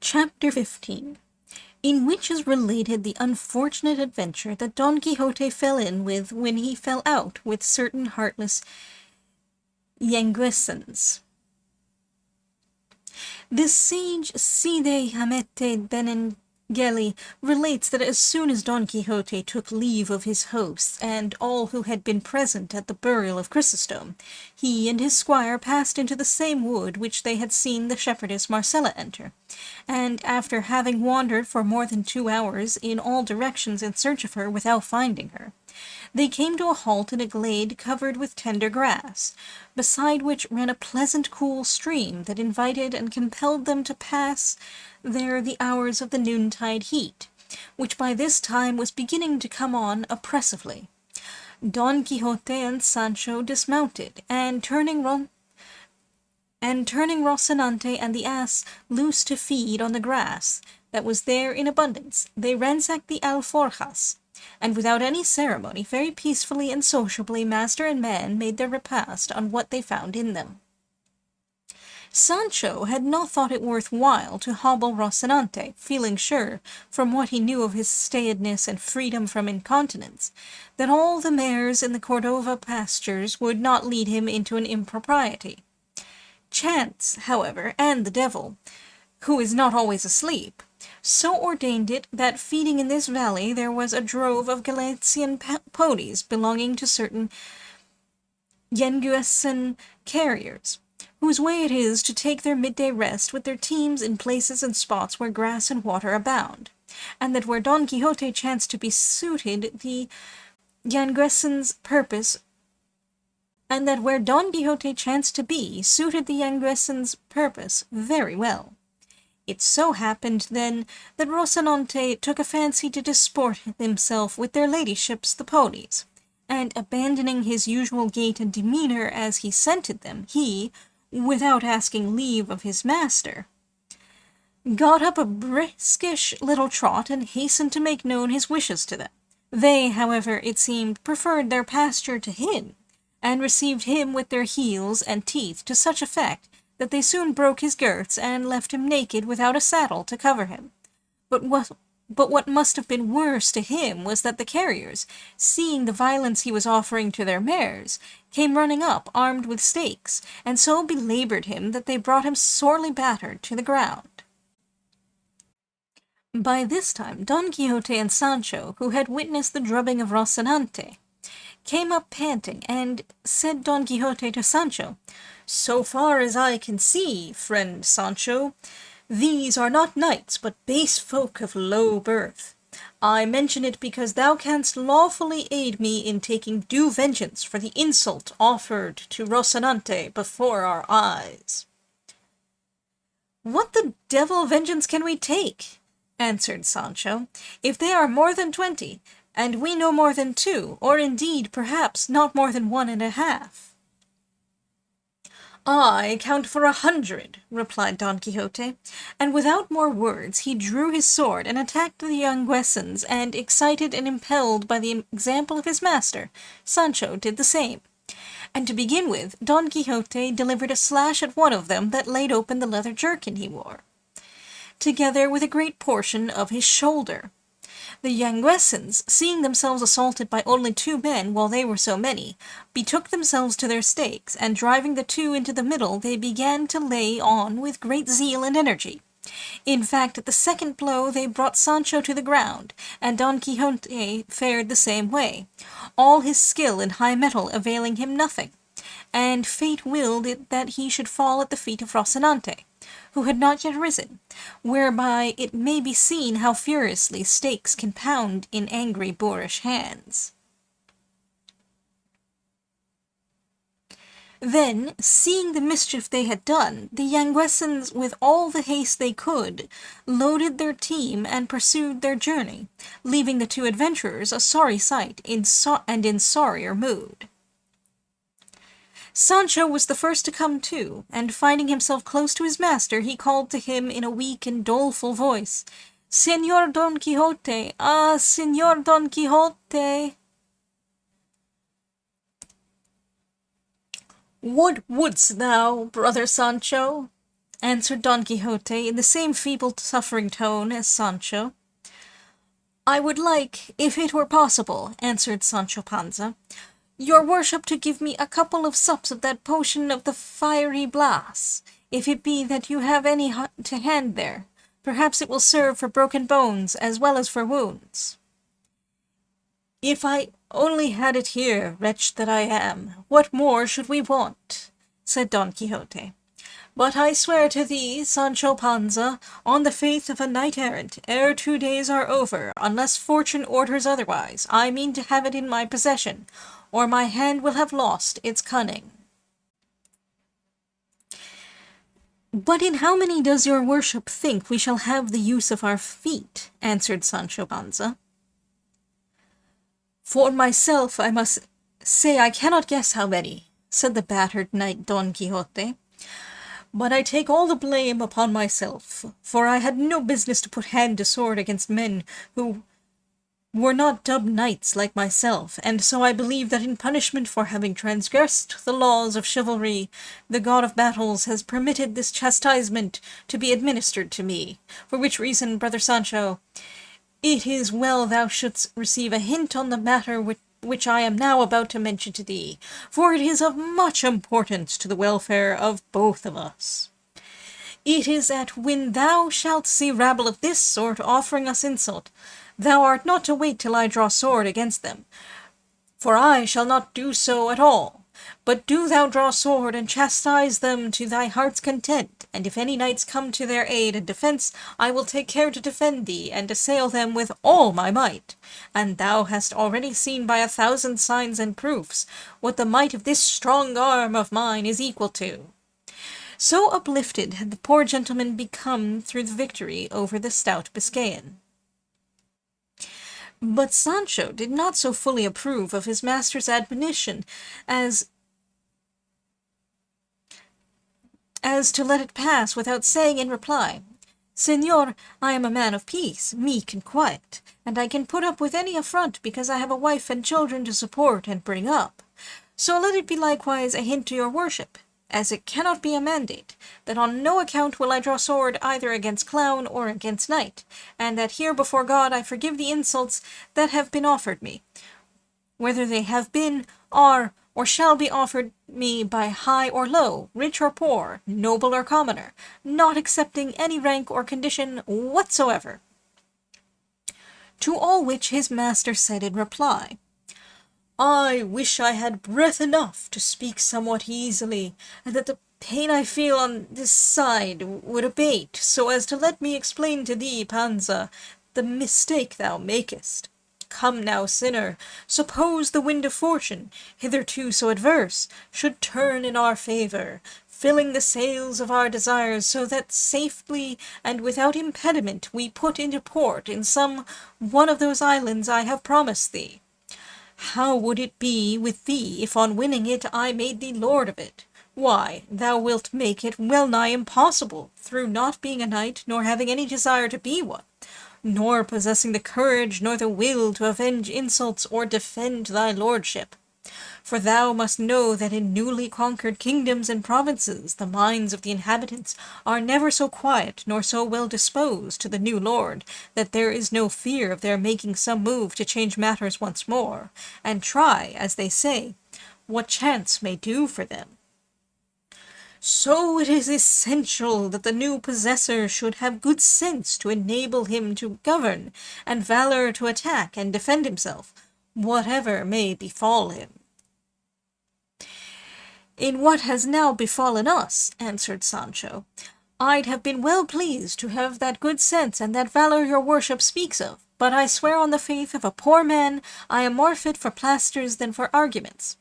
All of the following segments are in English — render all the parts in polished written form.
Chapter 15, in which is related the unfortunate adventure that Don Quixote fell in with when he fell out with certain heartless Yanguesans. This sage Cide Hamete Benengeli relates that as soon as Don Quixote took leave of his hosts and all who had been present at the burial of Chrysostom, he and his squire passed into the same wood which they had seen the shepherdess Marcella enter, and after having wandered for more than 2 hours in all directions in search of her without finding her, they came to a halt in a glade covered with tender grass, beside which ran a pleasant cool stream that invited and compelled them to pass there the hours of the noontide heat, which by this time was beginning to come on oppressively. Don Quixote and Sancho dismounted, and turning Rocinante and the ass loose to feed on the grass that was there in abundance, they ransacked the alforjas, and without any ceremony, very peacefully and sociably, master and man made their repast on what they found in them. Sancho had not thought it worth while to hobble Rocinante, feeling sure, from what he knew of his stayedness and freedom from incontinence, that all the mares in the Cordova pastures would not lead him into an impropriety. Chance, however, and the devil, who is not always asleep, so ordained it that feeding in this valley there was a drove of Galician ponies belonging to certain Yanguesan carriers, whose way it is to take their midday rest with their teams in places and spots where grass and water abound, and that where Don Quixote chanced to be suited the Yanguesan's purpose very well. It so happened, then, that Rocinante took a fancy to disport himself with their ladyships the ponies, and abandoning his usual gait and demeanour as he scented them, he, without asking leave of his master, got up a briskish little trot and hastened to make known his wishes to them. They, however, it seemed, preferred their pasture to him, and received him with their heels and teeth to such effect that they soon broke his girths and left him naked without a saddle to cover him. But what must have been worse to him was that the carriers, seeing the violence he was offering to their mares, came running up armed with stakes, and so belaboured him that they brought him sorely battered to the ground. By this time Don Quixote and Sancho, who had witnessed the drubbing of Rocinante, came up panting, and said Don Quixote to Sancho, "So far as I can see, friend Sancho, these are not knights, but base folk of low birth. I mention it because thou canst lawfully aid me in taking due vengeance for the insult offered to Rocinante before our eyes." "What the devil vengeance can we take," answered Sancho, "if they are more than 20, and we no more than 2, or indeed, perhaps, not more than 1.5. "I count for 100, replied Don Quixote, and without more words he drew his sword and attacked the Yanguesans, and, excited and impelled by the example of his master, Sancho did the same. And to begin with, Don Quixote delivered a slash at one of them that laid open the leather jerkin he wore, together with a great portion of his shoulder. The Yanguesans, seeing themselves assaulted by only 2 men while they were so many, betook themselves to their stakes, and driving the 2 into the middle, they began to lay on with great zeal and energy. In fact, at the second blow they brought Sancho to the ground, and Don Quixote fared the same way, all his skill in high metal availing him nothing, and fate willed it that he should fall at the feet of Rocinante, who had not yet risen, whereby it may be seen how furiously stakes can pound in angry boorish hands. Then, seeing the mischief they had done, the Yanguesans, with all the haste they could, loaded their team and pursued their journey, leaving the 2 adventurers a sorry sight and in sorrier mood. Sancho was the first to come to, and finding himself close to his master, he called to him in a weak and doleful voice, "Señor Don Quixote! Ah, Señor Don Quixote!" "What wouldst thou, brother Sancho?" answered Don Quixote in the same feeble, suffering tone as Sancho. I would like, if it were possible, answered Sancho Panza, your worship to give me a couple of sups of that potion of the fiery blas, if it be that you have any to hand there. Perhaps it will serve for broken bones as well as for wounds. If I only had it here, wretch that I am, what more should we want? Said Don Quixote. But I swear to thee, Sancho Panza, on the faith of a knight-errant, ere 2 days are over, unless fortune orders otherwise, I mean to have it in my possession, or my hand will have lost its cunning. But in how many does your worship think we shall have the use of our feet? Answered Sancho Panza. For myself, I must say I cannot guess how many, said the battered knight Don Quixote. But I take all the blame upon myself, for I had no business to put hand to sword against men who were not dubbed knights like myself, and so I believe that in punishment for having transgressed the laws of chivalry, the god of battles has permitted this chastisement to be administered to me, for which reason, brother Sancho, it is well thou shouldst receive a hint on the matter which I am now about to mention to thee, for it is of much importance to the welfare of both of us. It is that when thou shalt see rabble of this sort offering us insult, thou art not to wait till I draw sword against them, for I shall not do so at all. But do thou draw sword and chastise them to thy heart's content, and if any knights come to their aid and defence, I will take care to defend thee, and assail them with all my might. And thou hast already seen by 1,000 signs and proofs what the might of this strong arm of mine is equal to. So uplifted had the poor gentleman become through the victory over the stout Biscayan. But Sancho did not so fully approve of his master's admonition as to let it pass without saying in reply, Señor, I am a man of peace, meek and quiet, and I can put up with any affront because I have a wife and children to support and bring up. So let it be likewise a hint to your worship, as it cannot be a mandate, that on no account will I draw sword either against clown or against knight, and that here before God I forgive the insults that have been offered me, whether they have been, are, or shall be offered me by high or low, rich or poor, noble or commoner, not accepting any rank or condition whatsoever. To all which his master said in reply, I wish I had breath enough to speak somewhat easily, and that the pain I feel on this side would abate, so as to let me explain to thee, Panza, the mistake thou makest. Come now, sinner, suppose the wind of fortune, hitherto so adverse, should turn in our favour, filling the sails of our desires, so that safely and without impediment we put into port in some one of those islands I have promised thee. How would it be with thee if on winning it I made thee lord of it? Why, thou wilt make it well nigh impossible, through not being a knight, nor having any desire to be one, nor possessing the courage nor the will to avenge insults or defend thy lordship. For thou must know that in newly conquered kingdoms and provinces the minds of the inhabitants are never so quiet nor so well disposed to the new lord, that there is no fear of their making some move to change matters once more, and try, as they say, what chance may do for them. So it is essential that the new possessor should have good sense to enable him to govern, and valor to attack and defend himself, whatever may befall him. In what has now befallen us, answered Sancho, I'd have been well pleased to have that good sense and that valor your worship speaks of, but I swear on the faith of a poor man I am more fit for plasters than for arguments.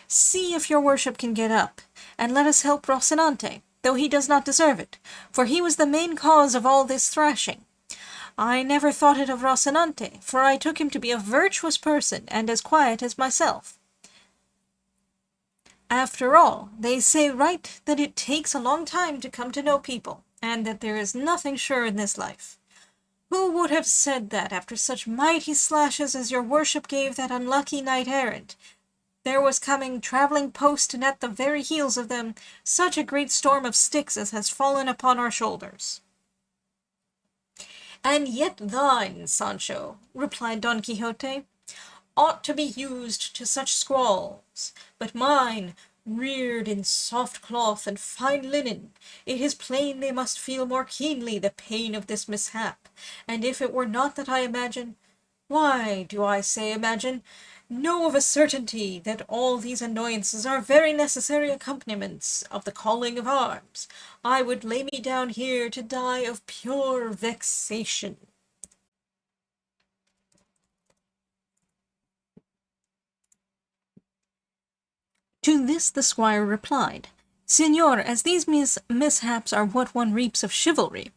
See if your worship can get up, and let us help Rocinante, though he does not deserve it, for he was the main cause of all this thrashing. I never thought it of Rocinante, for I took him to be a virtuous person and as quiet as myself. After all, they say right that it takes a long time to come to know people, and that there is nothing sure in this life. Who would have said that after such mighty slashes as your worship gave that unlucky knight-errant, there was coming, travelling post, and at the very heels of them, such a great storm of sticks as has fallen upon our shoulders. And yet thine, Sancho, replied Don Quixote, ought to be used to such squalls, but mine, reared in soft cloth and fine linen, it is plain they must feel more keenly the pain of this mishap, and if it were not that I imagine, why do I say imagine, know of a certainty that all these annoyances are very necessary accompaniments of the calling of arms, I would lay me down here to die of pure vexation. To this the squire replied, Señor, as these mishaps are what one reaps of chivalry,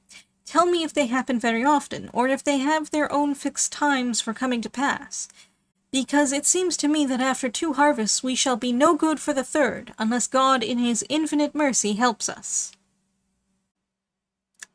tell me if they happen very often, or if they have their own fixed times for coming to pass, because it seems to me that after 2 harvests we shall be no good for the 3rd, unless God in his infinite mercy helps us.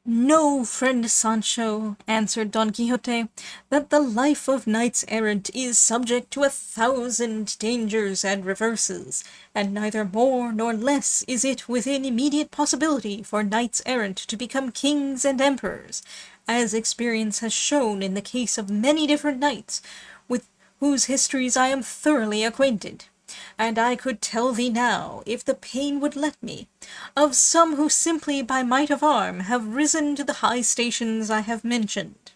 Know, friend Sancho, answered Don Quixote, that the life of knights-errant is subject to 1,000 dangers and reverses, and neither more nor less is it within immediate possibility for knights-errant to become kings and emperors, as experience has shown in the case of many different knights, with whose histories I am thoroughly acquainted. And I could tell thee now, if the pain would let me, of some who simply by might of arm have risen to the high stations I have mentioned,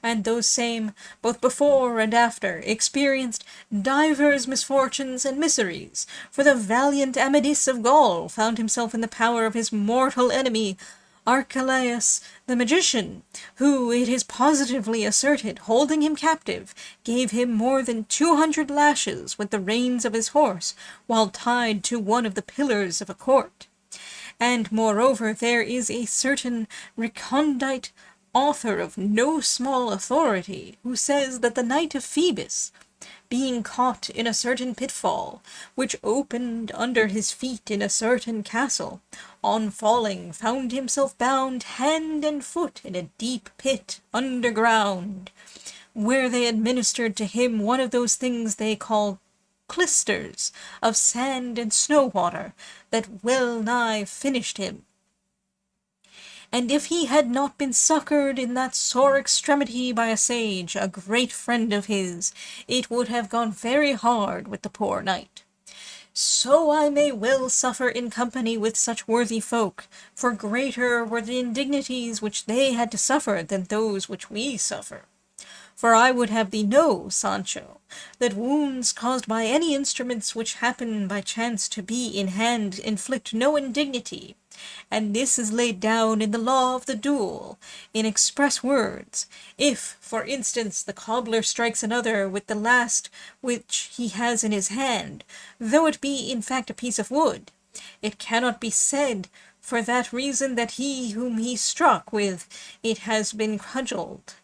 and those same, both before and after, experienced divers misfortunes and miseries, for the valiant Amadis of Gaul found himself in the power of his mortal enemy, Archelaus the magician, who, it is positively asserted, holding him captive, gave him more than 200 lashes with the reins of his horse, while tied to one of the pillars of a court. And, moreover, there is a certain recondite author of no small authority, who says that the Knight of Phoebus, being caught in a certain pitfall, which opened under his feet in a certain castle, on falling found himself bound hand and foot in a deep pit underground, where they administered to him one of those things they call clysters of sand and snow water, that well nigh finished him. And if he had not been succoured in that sore extremity by a sage, a great friend of his, it would have gone very hard with the poor knight. So I may well suffer in company with such worthy folk, for greater were the indignities which they had to suffer than those which we suffer. For I would have thee know, Sancho, that wounds caused by any instruments which happen by chance to be in hand inflict no indignity, and this is laid down in the law of the duel, in express words. If, for instance, the cobbler strikes another with the last which he has in his hand, though it be in fact a piece of wood, it cannot be said for that reason that he whom he struck with it has been cudgelled.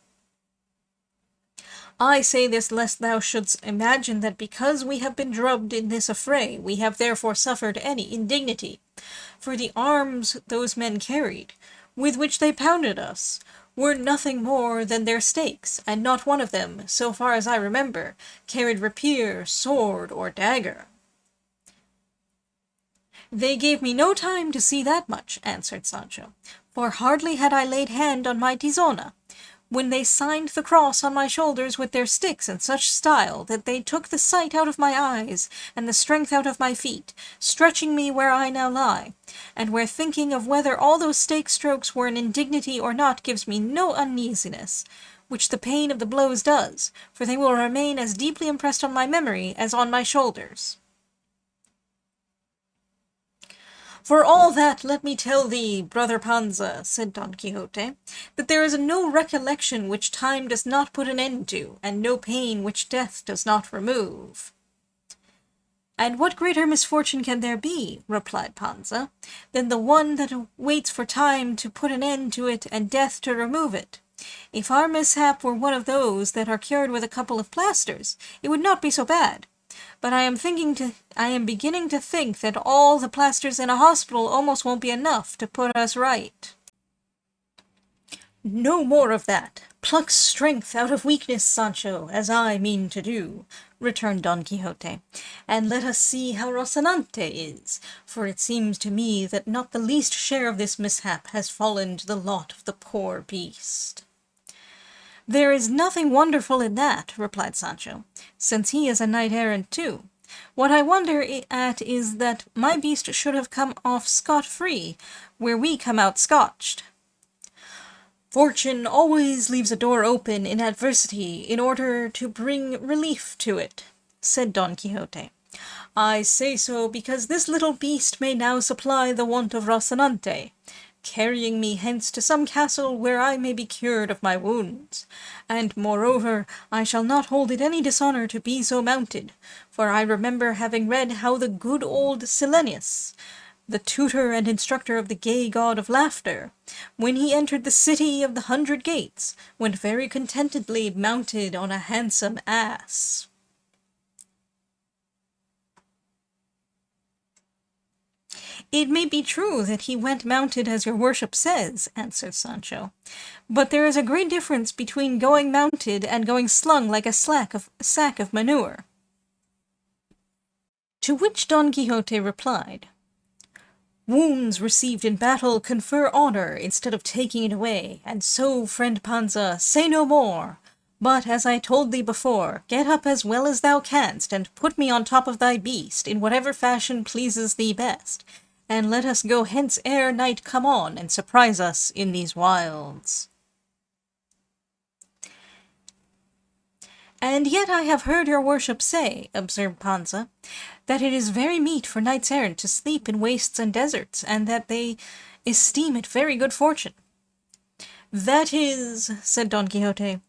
I say this lest thou shouldst imagine that because we have been drubbed in this affray, we have therefore suffered any indignity. For the arms those men carried, with which they pounded us, were nothing more than their stakes, and not one of them, so far as I remember, carried rapier, sword, or dagger. They gave me no time to see that much, answered Sancho, for hardly had I laid hand on my tizona, when they signed the cross on my shoulders with their sticks in such style that they took the sight out of my eyes and the strength out of my feet, stretching me where I now lie, and where thinking of whether all those stake strokes were an indignity or not gives me no uneasiness, which the pain of the blows does, for they will remain as deeply impressed on my memory as on my shoulders. For all that, let me tell thee, brother Panza, said Don Quixote, that there is no recollection which time does not put an end to, and no pain which death does not remove. And what greater misfortune can there be, replied Panza, than the one that waits for time to put an end to it and death to remove it? If our mishap were one of those that are cured with a couple of plasters, it would not be so bad. But I am beginning to think that all the plasters in a hospital almost won't be enough to put us right. No more of that. "Pluck strength out of weakness, Sancho, as I mean to do," returned Don Quixote, "and let us see how Rocinante is, for it seems to me that not the least share of this mishap has fallen to the lot of the poor beast." "There is nothing wonderful in that," replied Sancho, "since he is a knight-errant too. What I wonder at is that my beast should have come off scot-free, where we come out scotched." "Fortune always leaves a door open in adversity in order to bring relief to it," said Don Quixote. "I say so because this little beast may now supply the want of Rocinante, carrying me hence to some castle where I may be cured of my wounds. And moreover, I shall not hold it any dishonour to be so mounted, for I remember having read how the good old Silenius, the tutor and instructor of the gay god of laughter, when he entered the city of the 100 gates, went very contentedly mounted on a handsome ass." "It may be true that he went mounted as your worship says," answered Sancho, "but there is a great difference between going mounted and going slung like a sack of manure." To which Don Quixote replied, "Wounds received in battle confer honor instead of taking it away, and so, friend Panza, say no more. But, as I told thee before, get up as well as thou canst, and put me on top of thy beast, in whatever fashion pleases thee best, and let us go hence ere night come on, and surprise us in these wilds." "And yet I have heard your worship say," observed Panza, "that it is very meet for knights-errant to sleep in wastes and deserts, and that they esteem it very good fortune." "That is," said Don Quixote,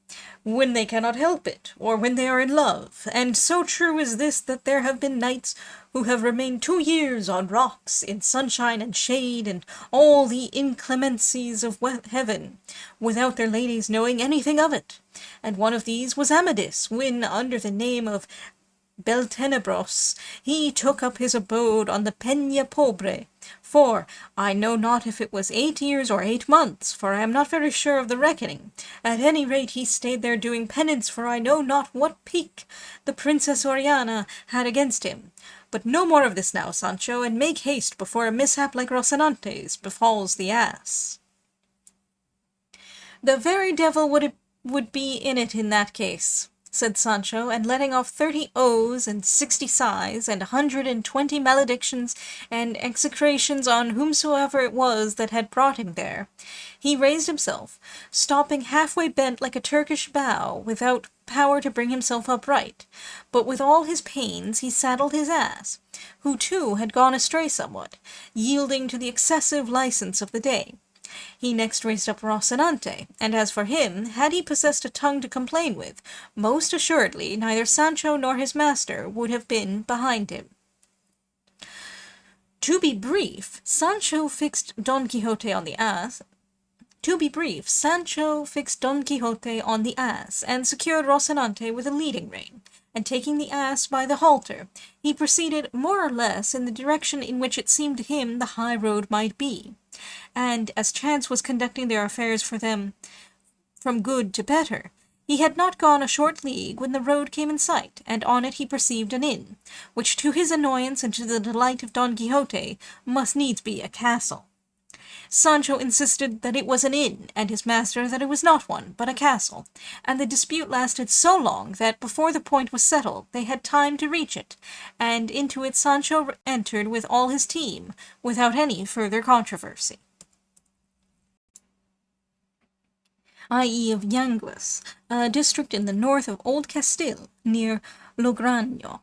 "when they cannot help it, or when they are in love, and so true is this that there have been knights who have remained 2 years on rocks, in sunshine and shade, and all the inclemencies of heaven, without their ladies knowing anything of it. And one of these was Amadis, when, under the name of Beltenebros, he took up his abode on the Peña Pobre, for I know not if it was 8 years or 8 months, for I am not very sure of the reckoning. At any rate he stayed there doing penance for I know not what pique the Princess Oriana had against him. But no more of this now, Sancho, and make haste before a mishap like Rocinante's befalls the ass." "The very devil would be in it in that case," said Sancho, and letting off 30 oaths and 60 sighs, and 120 maledictions and execrations on whomsoever it was that had brought him there, he raised himself, stopping halfway bent like a Turkish bow, without power to bring himself upright, but with all his pains he saddled his ass, who too had gone astray somewhat, yielding to the excessive license of the day. He next raised up Rocinante, and as for him, had he possessed a tongue to complain with, most assuredly neither Sancho nor his master would have been behind him. To be brief, Sancho fixed Don Quixote on the ass, and secured Rocinante with a leading rein, and taking the ass by the halter, he proceeded more or less in the direction in which it seemed to him the high road might be. And, as chance was conducting their affairs for them from good to better, he had not gone a short league when the road came in sight, and on it he perceived an inn, which to his annoyance and to the delight of Don Quixote must needs be a castle. Sancho insisted that it was an inn, and his master that it was not one, but a castle, and the dispute lasted so long that before the point was settled they had time to reach it, and into it Sancho entered with all his team, without any further controversy. I.e. of Yanguas, a district in the north of Old Castile, near Logroño.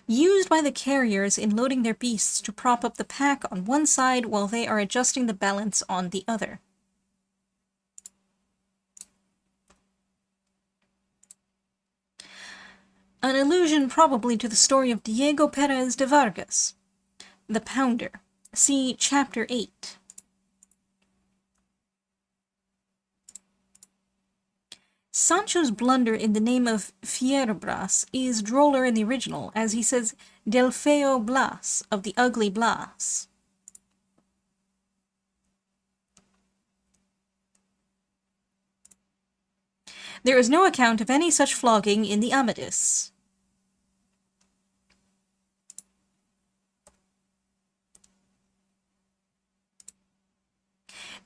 Used by the carriers in loading their beasts to prop up the pack on one side while they are adjusting the balance on the other. An allusion probably to the story of Diego Perez de Vargas, the Pounder. See Chapter 8. Sancho's blunder in the name of Fierabras is droller in the original, as he says del feo Blas, of the ugly Blas. There is no account of any such flogging in the Amadis.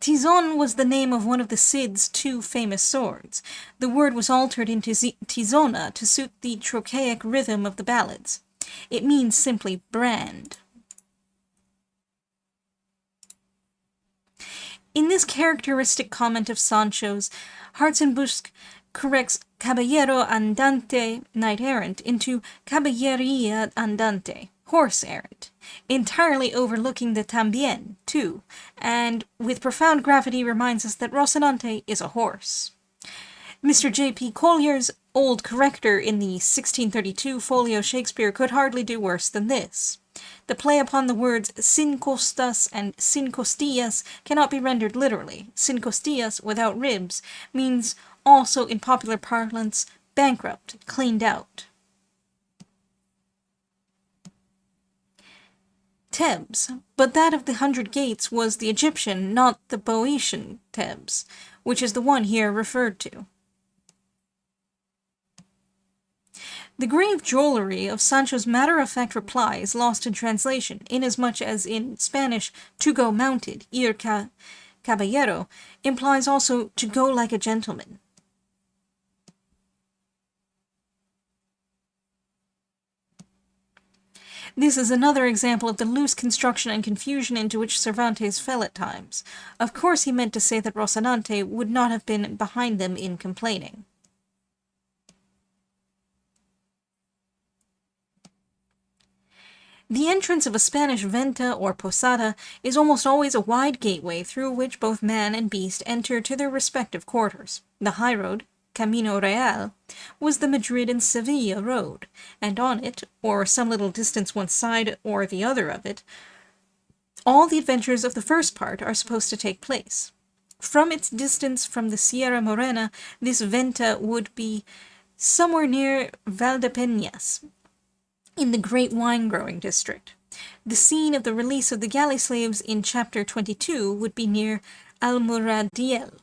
Tizon was the name of one of the Cid's 2 famous swords. The word was altered into Tizona to suit the trochaic rhythm of the ballads. It means simply brand. In this characteristic comment of Sancho's, Hartzenbusch corrects caballero andante, knight-errant, into caballeria andante, horse-errant, entirely overlooking the tambien, too, and with profound gravity reminds us that Rocinante is a horse. Mr. J.P. Collier's old corrector in the 1632 folio Shakespeare could hardly do worse than this. The play upon the words sin costas and sin costillas cannot be rendered literally. Sin costillas, without ribs, means also in popular parlance bankrupt, cleaned out. Thebes, but that of the 100 Gates was the Egyptian, not the Boeotian Thebes, which is the one here referred to. The grave drollery of Sancho's matter-of-fact reply is lost in translation, inasmuch as in Spanish to go mounted, ir caballero, implies also to go like a gentleman. This is another example of the loose construction and confusion into which Cervantes fell at times. Of course he meant to say that Rocinante would not have been behind them in complaining. The entrance of a Spanish venta or posada is almost always a wide gateway through which both man and beast enter to their respective quarters. The highroad, Camino Real, was the Madrid and Seville road, and on it, or some little distance one side or the other of it, all the adventures of the first part are supposed to take place. From its distance from the Sierra Morena, this venta would be somewhere near Valdepeñas, in the great wine-growing district. The scene of the release of the galley slaves in chapter 22 would be near Almuradiel,